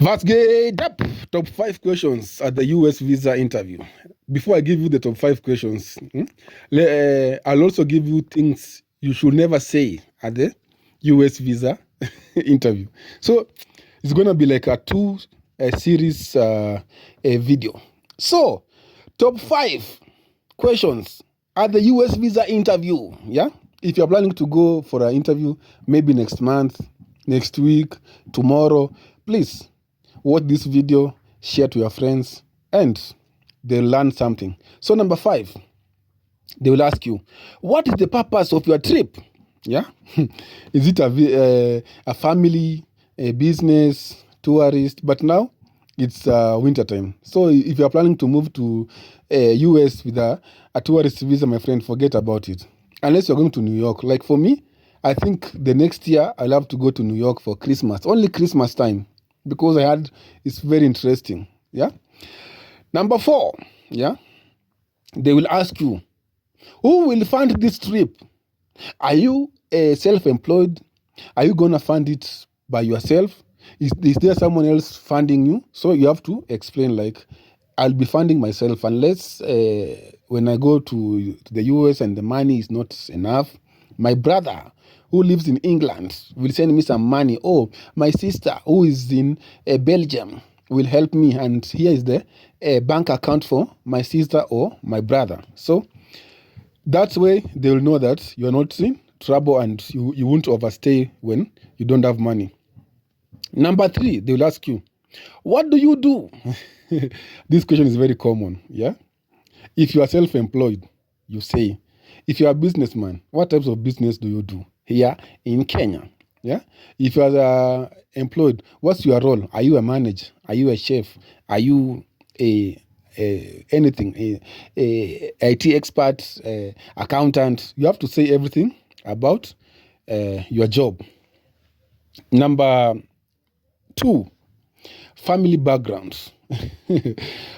Let's get up. Top 5 questions at the US visa interview. Before I give you the top 5 questions, I'll also give you things you should never say at the US visa interview. So it's going to be like a series a video. So, top 5 questions at the US visa interview. Yeah. If you're planning to go for an interview, maybe next month, next week, tomorrow, please watch this video, share to your friends, and they'll learn something. So, number 5, they will ask you, what is the purpose of your trip? Yeah. Is it a family, a business, tourist? But now it's winter time. So if you're planning to move to US with a tourist visa, my friend, forget about it. Unless you're going to New York. Like for me, I think the next year I'll have to go to New York for Christmas. Only Christmas time. Because it's very interesting. Yeah. Number 4, yeah. They will ask you, who will fund this trip? Are you self-employed? Are you going to fund it by yourself? Is there someone else funding you? So you have to explain like, I'll be funding myself unless when I go to the US and the money is not enough. My brother who lives in England will send me some money. Oh, my sister who is in Belgium will help me. And here is the bank account for my sister or my brother. So that way they will know that you're not in trouble and you won't overstay when you don't have money. Number 3, they will ask you, what do you do? This question is very common. Yeah. If you are self-employed, you say. If you are a businessman, what types of business do you do here in Kenya? Yeah. If you are employed, what's your role? Are you a manager? Are you a chef? Are you anything? A IT expert, accountant? You have to say everything about your job. Number 2, family background.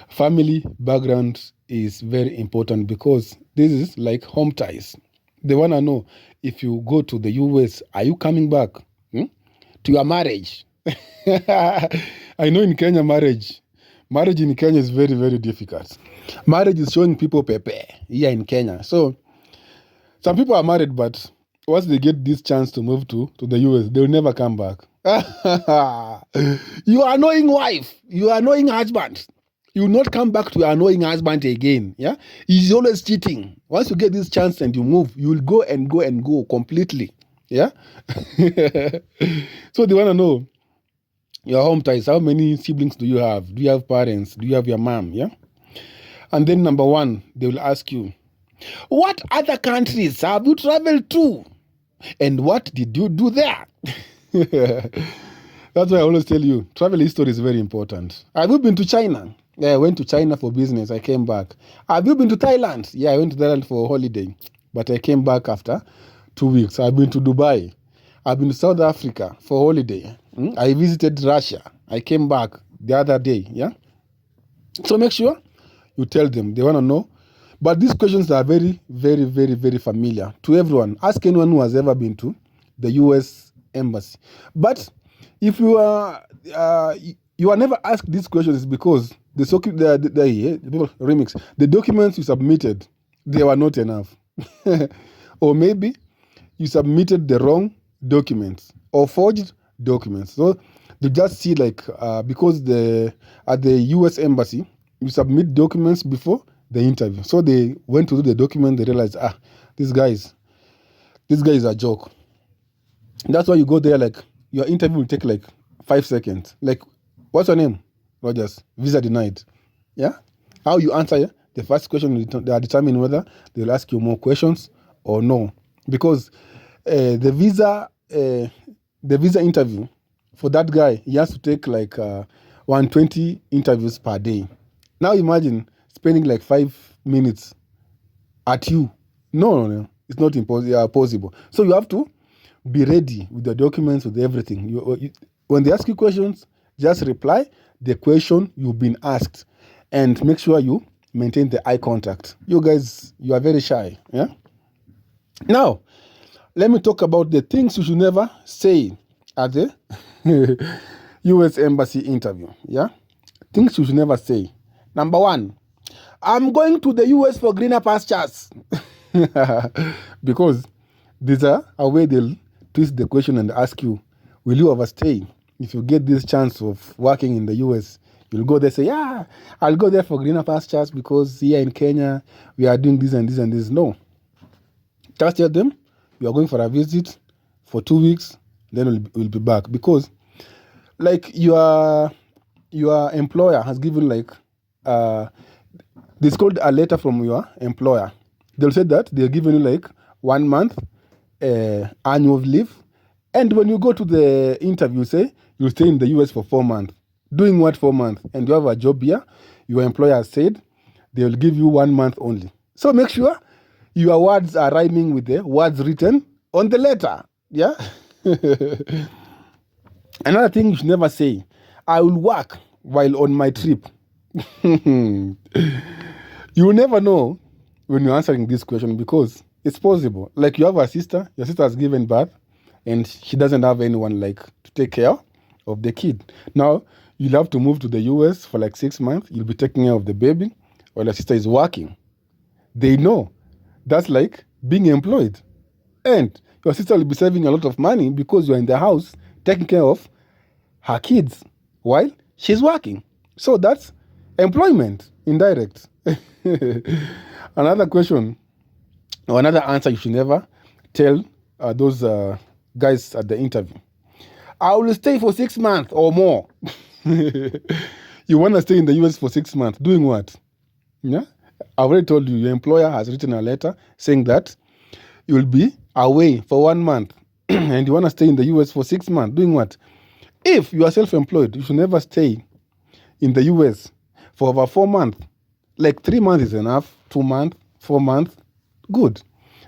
Family background is very important because this is like home ties. They want to know, if you go to the US, are you coming back to your marriage? I know in Kenya, marriage in Kenya is very, very difficult. Marriage is showing people pepe here in Kenya. So some people are married, but once they get this chance to move to the US, they'll never come back. Your annoying wife, your annoying husband, you will not come back to your annoying husband again. Yeah, he's always cheating. Once you get this chance and you move, you will go and go and go completely. Yeah. So they want to know your home ties. How many siblings do you have? Do you have parents? Do you have your mom? Yeah. And then number 1, they will ask you, what other countries have you traveled to? And what did you do there? That's why I always tell you, travel history is very important. Have you been to China? Yeah, I went to China for business. I came back. Have you been to Thailand? Yeah, I went to Thailand for a holiday, but I came back after 2 weeks. I've been to Dubai. I've been to South Africa for holiday. I visited Russia. I came back the other day. Yeah. So make sure you tell them. They want to know. But these questions are very, very, very, very familiar to everyone. Ask anyone who has ever been to the US embassy. But if you are never asked these questions, because the documents you submitted, they were not enough. Or maybe you submitted the wrong documents or forged documents. So they just see like because at the US embassy, you submit documents before the interview. So they went to do the document, they realized, this guy is a joke. That's why you go there, like your interview will take like 5 seconds. Like, what's your name? Rogers. Visa denied. Yeah. How you answer the first question will determine whether they'll ask you more questions or no. Because the visa interview for that guy, he has to take like 120 interviews per day. Now imagine spending like 5 minutes at you. No. It's not possible. So you have to be ready with the documents, with everything. When they ask you questions, just reply the question you've been asked and make sure you maintain the eye contact. You guys, you are very shy. Yeah. Now, let me talk about the things you should never say at the US Embassy interview. Yeah? Things you should never say. Number one, I'm going to the US for greener pastures. Because these are a way they'll twist the question and ask you, will you overstay? If you get this chance of working in the US, you'll go there say, yeah, I'll go there for greener pastures because here in Kenya, we are doing this and this and this. No. Just tell them you are going for a visit for 2 weeks, then we'll be back. Because like your employer has given like this called a letter from your employer. They'll say that they're giving you like 1 month annual leave. And when you go to the interview, say you'll stay in the US for 4 months. Doing what 4 months? And you have a job here, your employer has said they'll give you 1 month only. So make sure your words are rhyming with the words written on the letter. Yeah? Another thing you should never say, I will work while on my trip. You will never know when you're answering this question because it's possible. Like you have a sister, your sister has given birth, and she doesn't have anyone like to take care of the kid. Now, you'll have to move to the US for like 6 months. You'll be taking care of the baby while your sister is working. They know that's like being employed. And your sister will be saving a lot of money because you're in the house taking care of her kids while she's working. So that's employment, indirect. Another question or another answer you should never tell those guys at the interview. I will stay for 6 months or more. You want to stay in the US for 6 months. Doing what? Yeah? I've already told you, your employer has written a letter saying that you will be away for 1 month and you want to stay in the US for 6 months. Doing what? If you are self-employed, you should never stay in the US for over 4 months. Like 3 months is enough, 2 months, 4 months, good.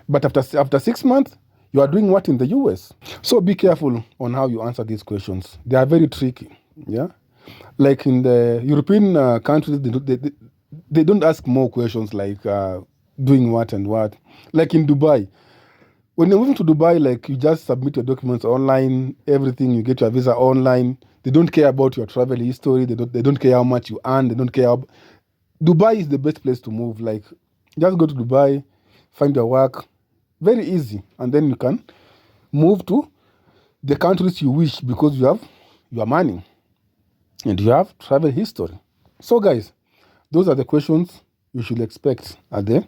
But after 6 months, you are doing what in the US? So be careful on how you answer these questions. They are very tricky. Yeah, like in the European countries, they don't ask more questions like doing what and what. Like in Dubai, when you're moving to Dubai, like you just submit your documents online, everything, you get your visa online. They don't care about your travel history. They don't care how much you earn. They don't care how... Dubai is the best place to move. Like, just go to Dubai, find your work, very easy, and then you can move to the countries you wish because you have your money and you have travel history. So, guys, those are the questions you should expect at the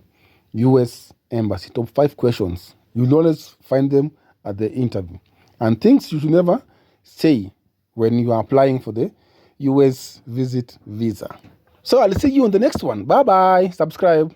US Embassy. Top 5 questions. You'll always find them at the interview. And things you should never say when you are applying for the US visit visa. So I'll see you on the next one. Bye-bye. Subscribe.